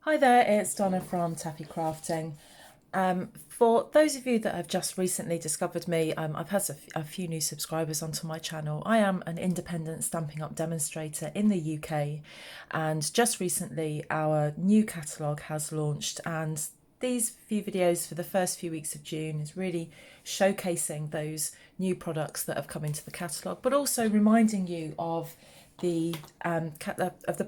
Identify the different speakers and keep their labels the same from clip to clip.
Speaker 1: Hi there, it's Donna from Taffy Crafting. For those of you that have just recently discovered me, I've had a few new subscribers onto my channel. I am an independent Stampin' Up demonstrator in the UK, and just recently our new catalogue has launched, and these few videos for the first few weeks of June is really showcasing those new products that have come into the catalogue, but also reminding you of the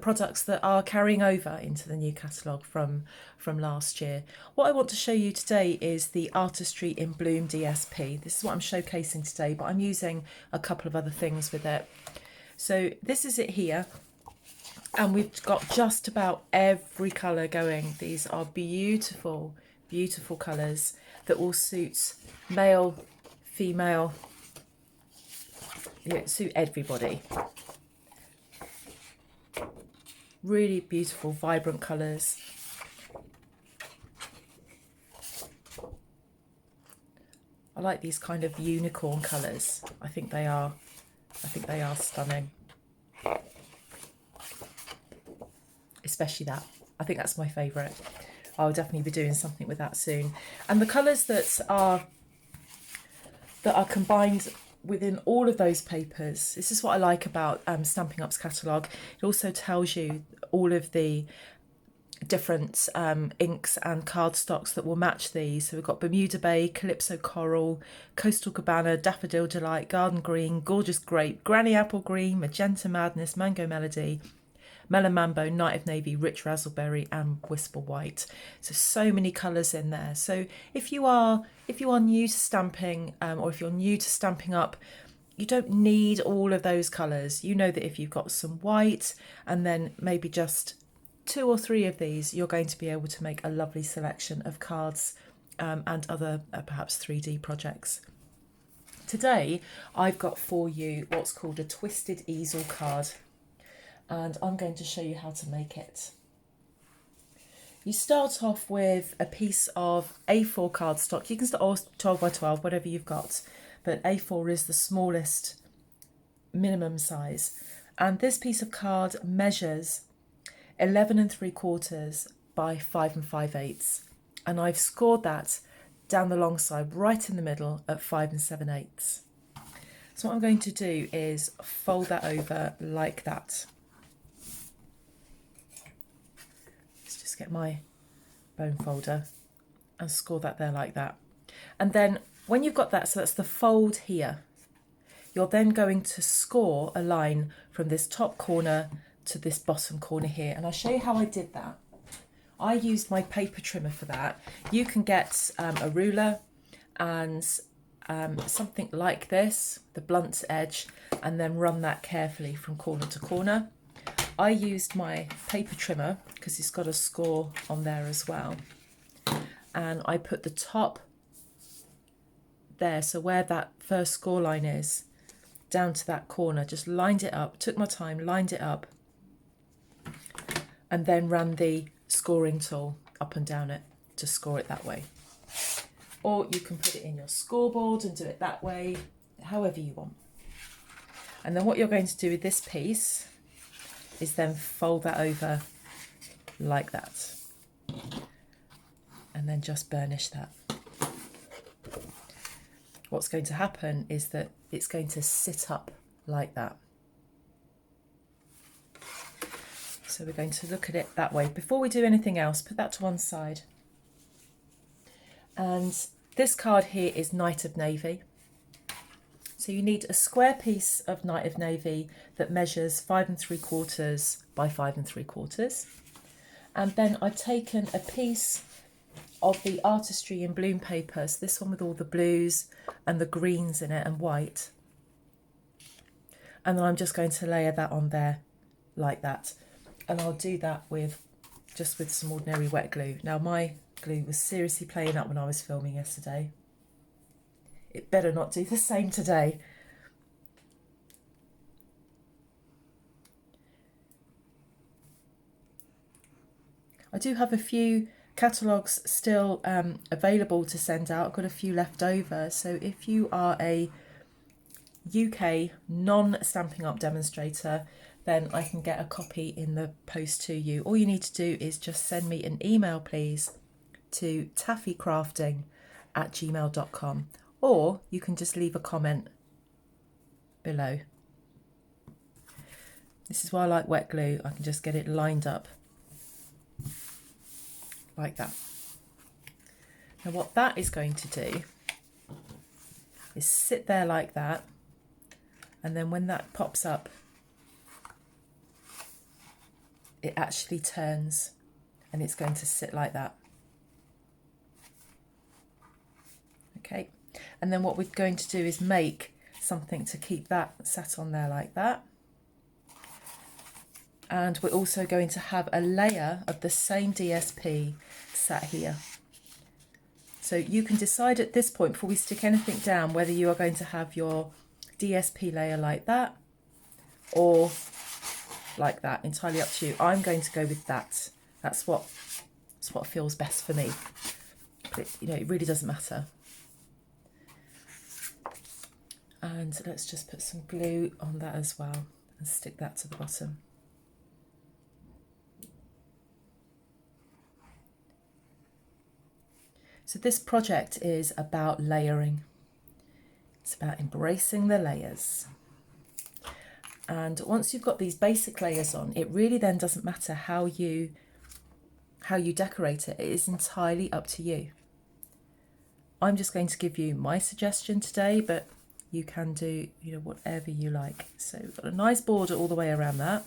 Speaker 1: products that are carrying over into the new catalogue from last year. What I want to show you today is the Artistry in Bloom DSP. This is what I'm showcasing today, but I'm using a couple of other things with it. So this is it here, and we've got just about every colour going. These are beautiful, beautiful colours that will suit male, female, suit everybody. Really beautiful, vibrant colours. I like these kind of unicorn colours. I think they are stunning. Especially that. I think that's my favourite. I'll definitely be doing something with that soon. And the colours that are combined within all of those papers, this is what I like about Stampin' Up's catalogue. It also tells you all of the different inks and cardstocks that will match these. So we've got Bermuda Bay, Calypso Coral, Coastal Cabana, Daffodil Delight, Garden Green, Gorgeous Grape, Granny Apple Green, Magenta Madness, Mango Melody, Melon Mambo, Night of Navy, Rich Razzleberry and Whisper White. So many colours in there. So if you are new to stamping, or if you're new to Stampin' Up, you don't need all of those colours. You know that if you've got some white and then maybe just 2 or 3 of these, you're going to be able to make a lovely selection of cards and other perhaps 3D projects. Today I've got for you what's called a twisted easel card, and I'm going to show you how to make it. You start off with a piece of A4 cardstock. You can start 12 by 12, whatever you've got, but A4 is the smallest minimum size. And this piece of card measures 11 3/4 by 5 5/8. And I've scored that down the long side, right in the middle at 5 7/8. So what I'm going to do is fold that over like that. Let's just get my bone folder and score that there like that. And then when you've got that, so that's the fold here, you're then going to score a line from this top corner to this bottom corner here. And I'll show you how I did that. I used my paper trimmer for that. You can get a ruler and something like this, the blunt edge, and then run that carefully from corner to corner. I used my paper trimmer because it's got a score on there as well. And I put the top there, so where that first score line is, down to that corner, just lined it up, took my time, lined it up, and then ran the scoring tool up and down it to score it that way. Or you can put it in your scoreboard and do it that way, however you want. And then what you're going to do with this piece is then fold that over like that. And then just burnish that. What's going to happen is that it's going to sit up like that. So we're going to look at it that way. Before we do anything else, put that to one side. And this card here is Night of Navy. So you need a square piece of Night of Navy that measures 5 3/4 by 5 3/4. And then I've taken a piece of the Artistry in Bloom paper, so this one with all the blues and the greens in it and white. And then I'm just going to layer that on there like that. And I'll do that with some ordinary wet glue. Now my glue was seriously playing up when I was filming yesterday. It better not do the same today. I do have a few catalogues still available to send out. I've got a few left over. So if you are a UK non-Stampin' Up demonstrator, then I can get a copy in the post to you. All you need to do is just send me an email, please, to taffycrafting@gmail.com, or you can just leave a comment below. This is why I like wet glue. I can just get it lined up like that. Now what that is going to do is sit there like that, and then when that pops up, it actually turns and it's going to sit like that. Okay, and then what we're going to do is make something to keep that sat on there like that. And we're also going to have a layer of the same DSP sat here. So you can decide at this point, before we stick anything down, whether you are going to have your DSP layer like that or like that. Entirely up to you. I'm going to go with that. That's what feels best for me. But it really doesn't matter. And let's just put some glue on that as well and stick that to the bottom. So this project is about layering. It's about embracing the layers. And once you've got these basic layers on, it really then doesn't matter how you decorate it. It is entirely up to you. I'm just going to give you my suggestion today, but you can do whatever you like. So we've got a nice border all the way around that.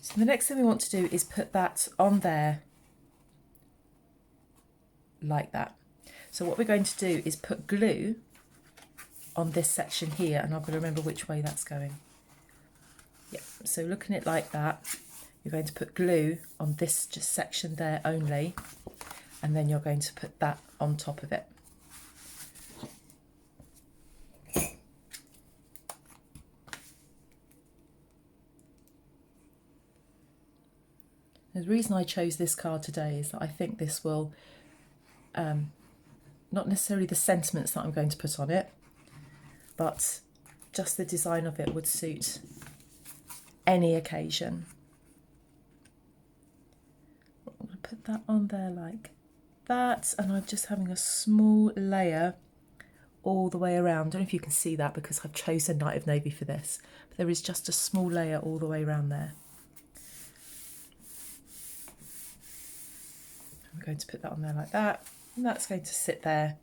Speaker 1: So the next thing we want to do is put that on there like that. So what we're going to do is put glue on this section here, and I've got to remember which way that's going. Yeah, so looking at it like that, you're going to put glue on this just section there only, and then you're going to put that on top of it. The reason I chose this card today is that I think this will, not necessarily the sentiments that I'm going to put on it, but just the design of it would suit any occasion. I'm going to put that on there like that, and I'm just having a small layer all the way around. I don't know if you can see that because I've chosen Night of Navy for this, but there is just a small layer all the way around there. I'm going to put that on there like that, and that's going to sit there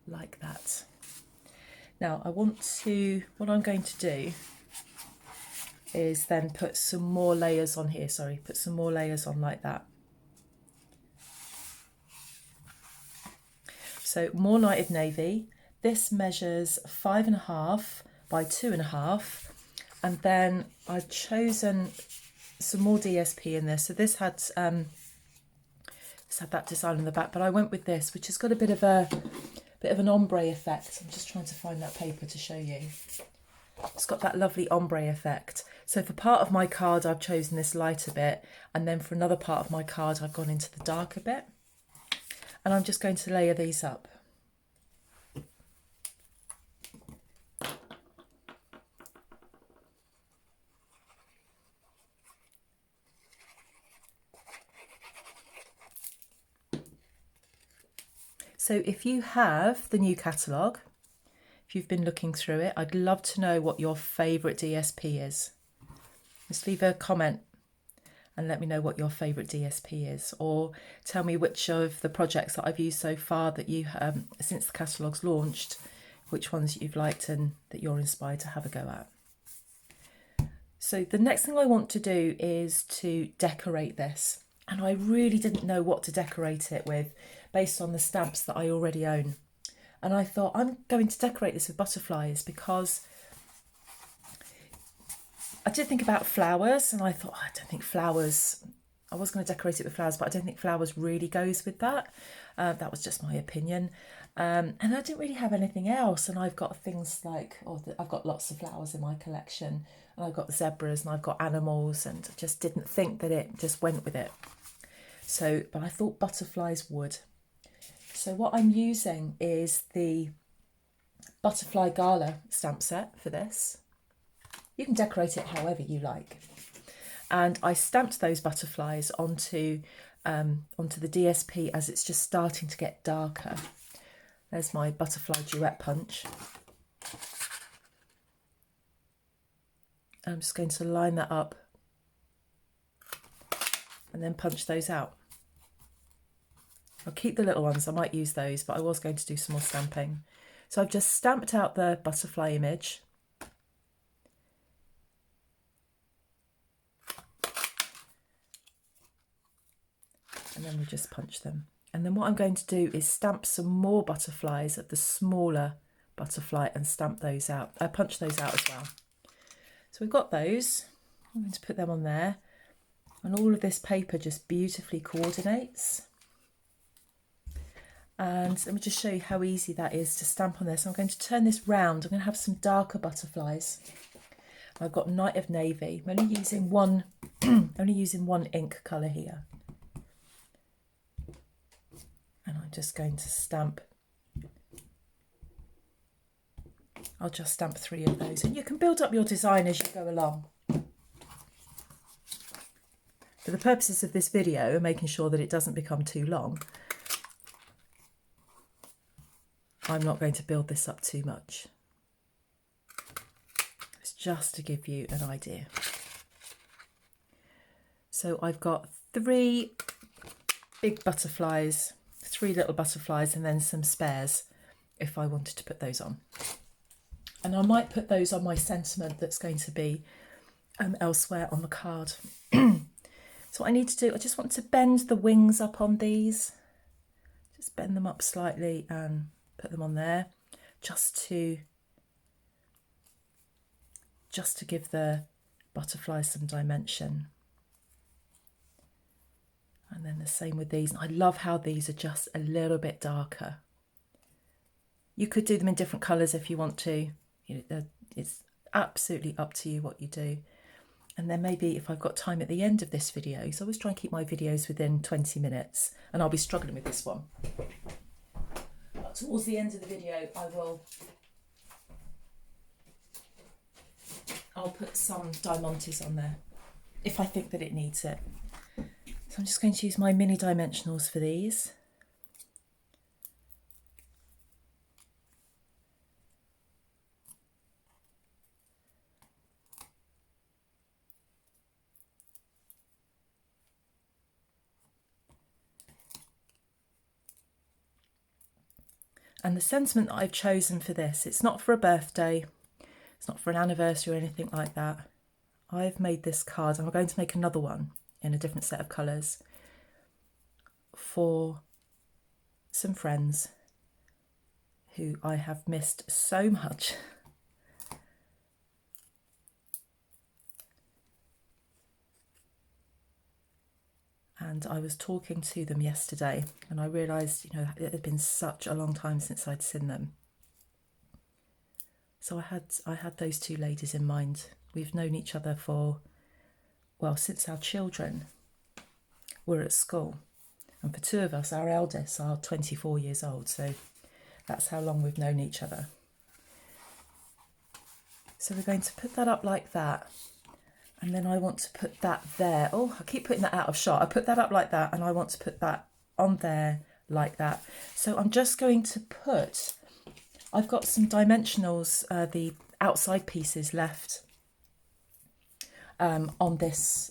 Speaker 1: like that. Now what I'm going to do is then put some more layers on here, put some more layers on like that. So more Night of Navy. This measures 5.5 by 2.5, and then I've chosen some more DSP in this. So this had that design on the back, but I went with this, which has got a bit of an ombre effect. I'm just trying to find that paper to show you. It's got that lovely ombre effect. So for part of my card, I've chosen this lighter bit, and then for another part of my card, I've gone into the darker bit. And I'm just going to layer these up. So if you have the new catalogue, if you've been looking through it, I'd love to know what your favourite DSP is. Just leave a comment and let me know what your favourite DSP is, or tell me which of the projects that I've used so far that you since the catalogue's launched, which ones you've liked and that you're inspired to have a go at. So the next thing I want to do is to decorate this, and I really didn't know what to decorate it with based on the stamps that I already own. And I thought, I'm going to decorate this with butterflies, because I did think about flowers, and I thought, I don't think flowers, I was going to decorate it with flowers, but I don't think flowers really goes with that. That was just my opinion. And I didn't really have anything else. And I've got things like, I've got lots of flowers in my collection, and I've got zebras, and I've got animals, and I just didn't think that it just went with it. So, but I thought butterflies would. So what I'm using is the butterfly gala stamp set for this. You can decorate it however you like. And I stamped those butterflies onto the DSP as it's just starting to get darker. There's my butterfly duet punch. I'm just going to line that up and then punch those out. I'll keep the little ones, I might use those, but I was going to do some more stamping. So I've just stamped out the butterfly image. And then we just punch them. And then what I'm going to do is stamp some more butterflies of the smaller butterfly and stamp those out. I punch those out as well. So we've got those. I'm going to put them on there. And all of this paper just beautifully coordinates. And let me just show you how easy that is to stamp on this. I'm going to turn this round. I'm going to have some darker butterflies. I've got Night of Navy. I'm only using one, ink colour here. And I'm just going to stamp. I'll just stamp 3 of those. And you can build up your design as you go along. For the purposes of this video and making sure that it doesn't become too long, I'm not going to build this up too much. It's just to give you an idea. So I've got 3 big butterflies, 3 little butterflies, and then some spares if I wanted to put those on. And I might put those on my sentiment that's going to be elsewhere on the card. So what I need to do, I just want to bend the wings up on these. Just bend them up slightly and put them on there, just to give the butterflies some dimension. And then the same with these. I love how these are just a little bit darker. You could do them in different colours if you want to. It's absolutely up to you what you do. And then maybe if I've got time at the end of this video, so I always try and keep my videos within 20 minutes, and I'll be struggling with this one. But towards the end of the video, I'll put some diamantes on there if I think that it needs it. So I'm just going to use my mini dimensionals for these. And the sentiment that I've chosen for this, it's not for a birthday, it's not for an anniversary or anything like that. I've made this card, and I'm going to make another one in a different set of colours for some friends who I have missed so much. And I was talking to them yesterday and I realised, it had been such a long time since I'd seen them. So I had those 2 ladies in mind. We've known each other since our children were at school. And for 2 of us, our eldest are 24 years old. So that's how long we've known each other. So we're going to put that up like that. And then I want to put that there. Oh, I keep putting that out of shot. I put that up like that, and I want to put that on there like that. So I'm just going to put, I've got some dimensionals, the outside pieces left on this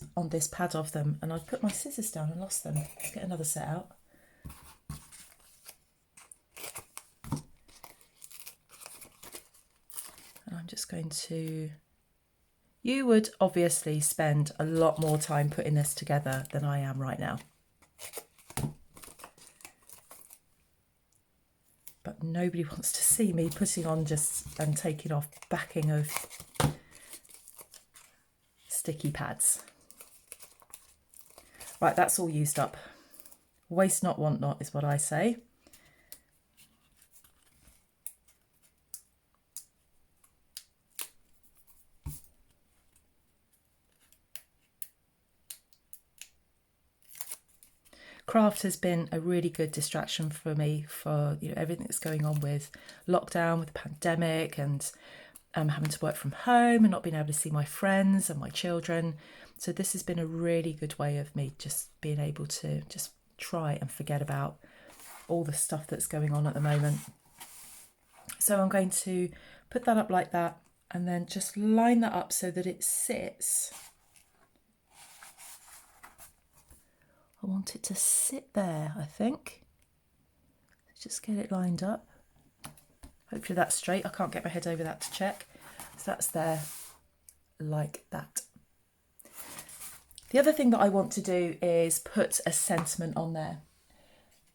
Speaker 1: pad of them, and I've put my scissors down and lost them. Let's get another set out. And I'm just going to... You would obviously spend a lot more time putting this together than I am right now. But nobody wants to see me putting on and taking off backing of sticky pads. Right, that's all used up. Waste not, want not is what I say. craft has been a really good distraction for me for, you know, everything that's going on with lockdown, with the pandemic, and having to work from home and not being able to see my friends and my children. So this has been a really good way of me just being able to just try and forget about all the stuff that's going on at the moment. So I'm going to put that up like that and then just line that up so that it sits. I want it to sit there, I think. Just get it lined up. Hopefully that's straight. I can't get my head over that to check. So that's there like that. The other thing that I want to do is put a sentiment on there.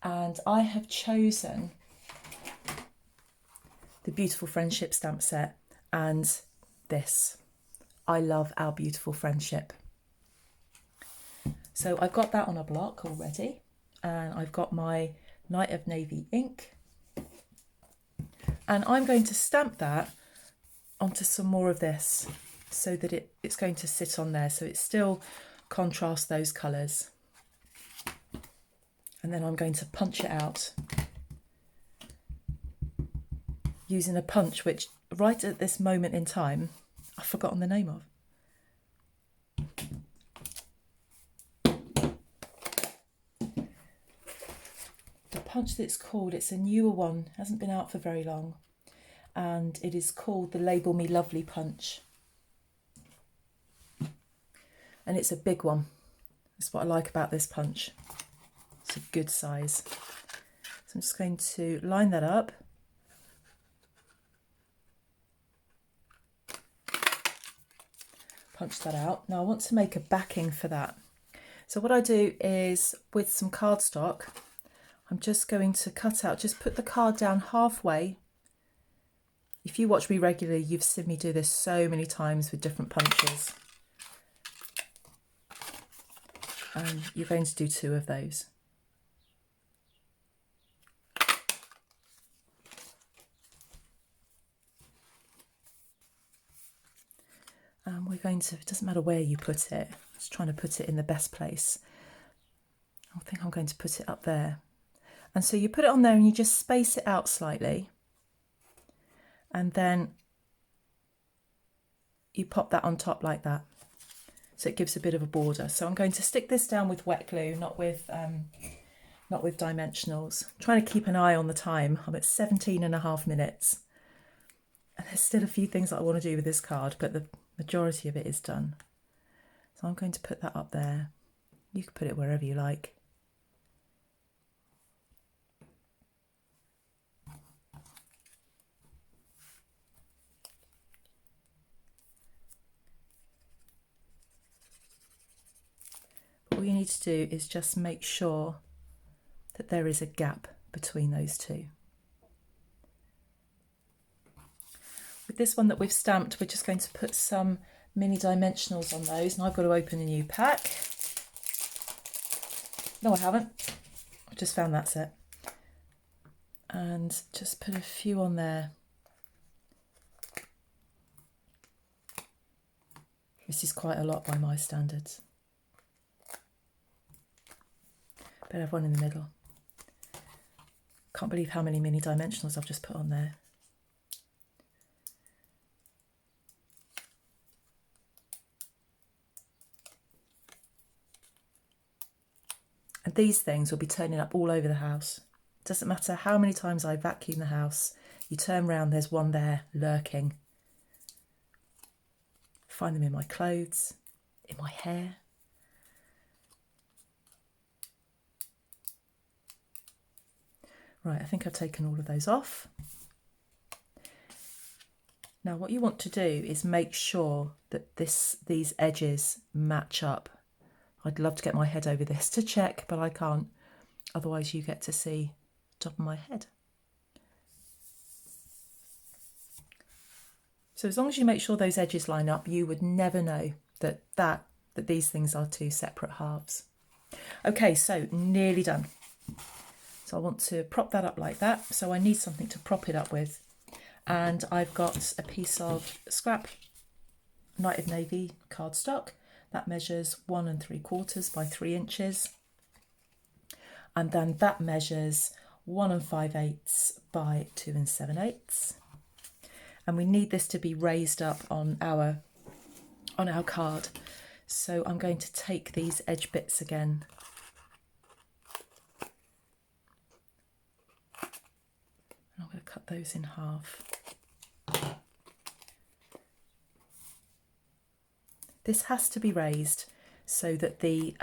Speaker 1: And I have chosen the Beautiful Friendship stamp set and this. I love our beautiful friendship. So I've got that on a block already, and I've got my Night of Navy ink, and I'm going to stamp that onto some more of this so that it's going to sit on there so it still contrasts those colours. And then I'm going to punch it out using a punch which right at this moment in time I've forgotten the name of. Punch that it's called, it's a newer one, hasn't been out for very long, and it is called the Label Me Lovely punch, and it's a big one. That's what I like about this punch, it's a good size. So I'm just going to line that up, punch that out. Now I want to make a backing for that, so what I do is with some cardstock I'm just going to cut out, just put the card down halfway. If you watch me regularly, you've seen me do this so many times with different punches. And you're going to do 2 of those. And we're going to, it doesn't matter where you put it, just trying to put it in the best place. I think I'm going to put it up there. And so you put it on there and you just space it out slightly. And then you pop that on top like that. So it gives a bit of a border. So I'm going to stick this down with wet glue, not with dimensionals. I'm trying to keep an eye on the time. I'm at 17.5 minutes. And there's still a few things that I want to do with this card, but the majority of it is done. So I'm going to put that up there. You can put it wherever you like. All you need to do is just make sure that there is a gap between those two. With this one that we've stamped, we're just going to put some mini dimensionals on those, and I've got to open a new pack. No, I haven't. I just found that set. And just put a few on there. This is quite a lot by my standards. Better have one in the middle. Can't believe how many mini dimensionals I've just put on there. And these things will be turning up all over the house. Doesn't matter how many times I vacuum the house, you turn around, there's one there lurking. Find them in my clothes, in my hair. Right, I think I've taken all of those off. Now what you want to do is make sure that these edges match up. I'd love to get my head over this to check, but I can't. Otherwise you get to see the top of my head. So as long as you make sure those edges line up, you would never know that these things are 2 separate halves. Okay, so nearly done. So I want to prop that up like that. So I need something to prop it up with. And I've got a piece of scrap Night of Navy cardstock that measures 1 3/4 by 3 inches. and then that measures 1 5/8 by 2 7/8. And we need this to be raised up on our card. So I'm going to take these edge bits again. And I'm going to cut those in half. This has to be raised so that the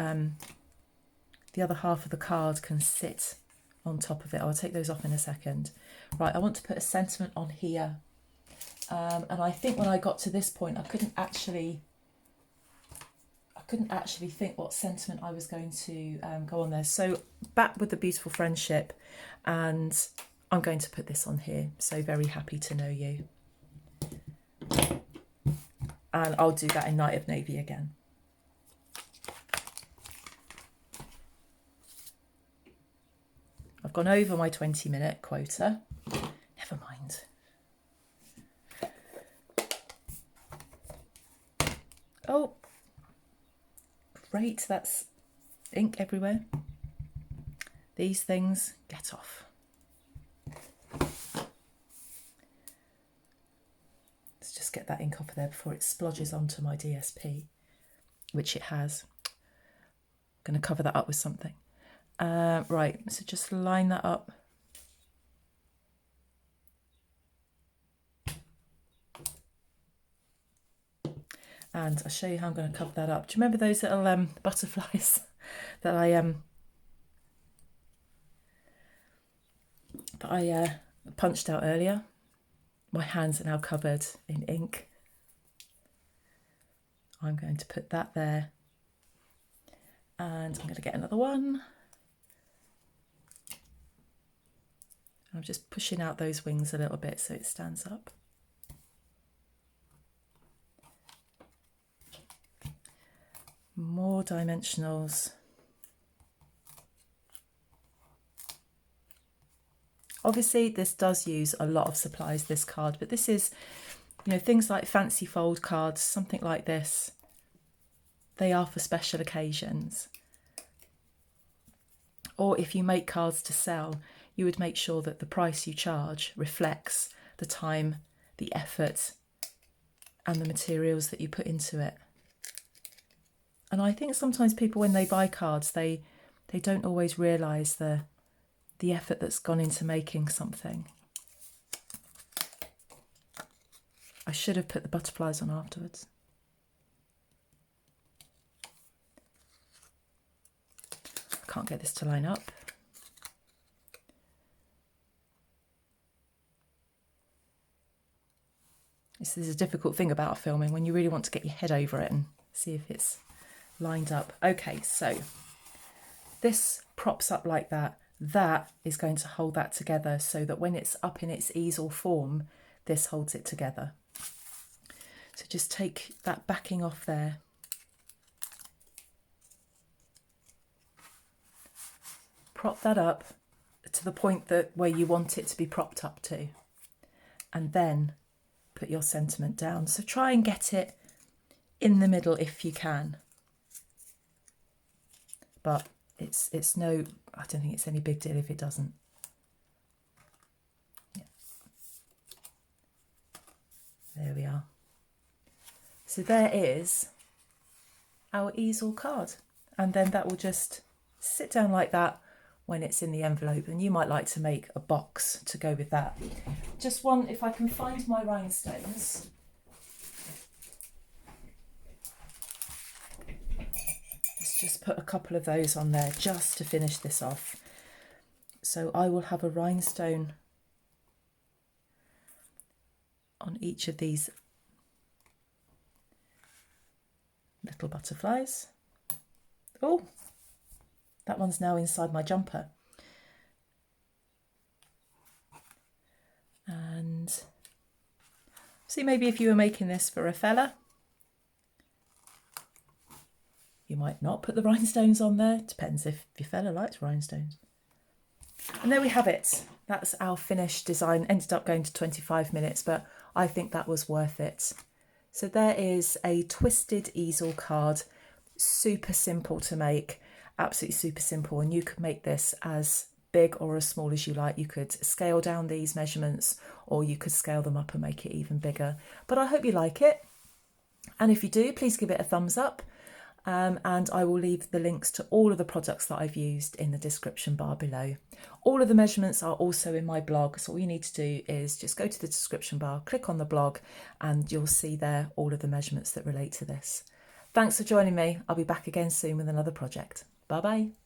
Speaker 1: other half of the card can sit on top of it. I'll take those off in a second. Right, I want to put a sentiment on here. And I think when I got to this point, I couldn't actually think what sentiment I was going to go on there. So back with the beautiful friendship, and I'm going to put this on here. So very happy to know you. And I'll do that in Night of Navy again. I've gone over my 20-minute quota. Never mind. Oh, great, that's ink everywhere. These things, get off. Let's just get that ink off of there before it splodges onto my DSP, which it has. I'm going to cover that up with something. Right, so just line that up. And I'll show you how I'm going to cover that up. Do you remember those little butterflies that I punched out earlier? My hands are now covered in ink. I'm going to put that there. And I'm going to get another one. I'm just pushing out those wings a little bit so it stands up. More dimensionals. Obviously this does use a lot of supplies, this card, but this is, you know, things like fancy fold cards, something like this, they are for special occasions. Or if you make cards to sell, you would make sure that the price you charge reflects the time, the effort, and the materials that you put into it. And I think sometimes people, when they buy cards, they don't always realise the effort that's gone into making something. I should have put the butterflies on afterwards. I can't get this to line up. This is a difficult thing about filming, when you really want to get your head over it and see if it's lined up. Okay, so this props up like that. That is going to hold that together so that when it's up in its easel form, this holds it together. So just take that backing off there. Prop that up to the point that where you want it to be propped up to. And then put your sentiment down. So try and get it in the middle if you can. But it's no, I don't think it's any big deal if it doesn't. Yeah. There we are. So there is our easel card. And then that will just sit down like that when it's in the envelope. And you might like to make a box to go with that. Just one, if I can find my rhinestones. Just put a couple of those on there just to finish this off. So I will have a rhinestone on each of these little butterflies. Oh, that one's now inside my jumper. And see, maybe if you were making this for a fella, you might not put the rhinestones on there. Depends if your fella likes rhinestones. And there we have it. That's our finished design. Ended up going to 25 minutes, but I think that was worth it. So there is a twisted easel card, super simple to make. absolutely super simple, and you could make this as big or as small as you like. You could scale down these measurements, or you could scale them up and make it even bigger. But I hope you like it. And if you do, please give it a thumbs up. And I will leave the links to all of the products that I've used in the description bar below. All of the measurements are also in my blog, so all you need to do is just go to the description bar, click on the blog, and you'll see there all of the measurements that relate to this. Thanks for joining me. I'll be back again soon with another project. Bye bye.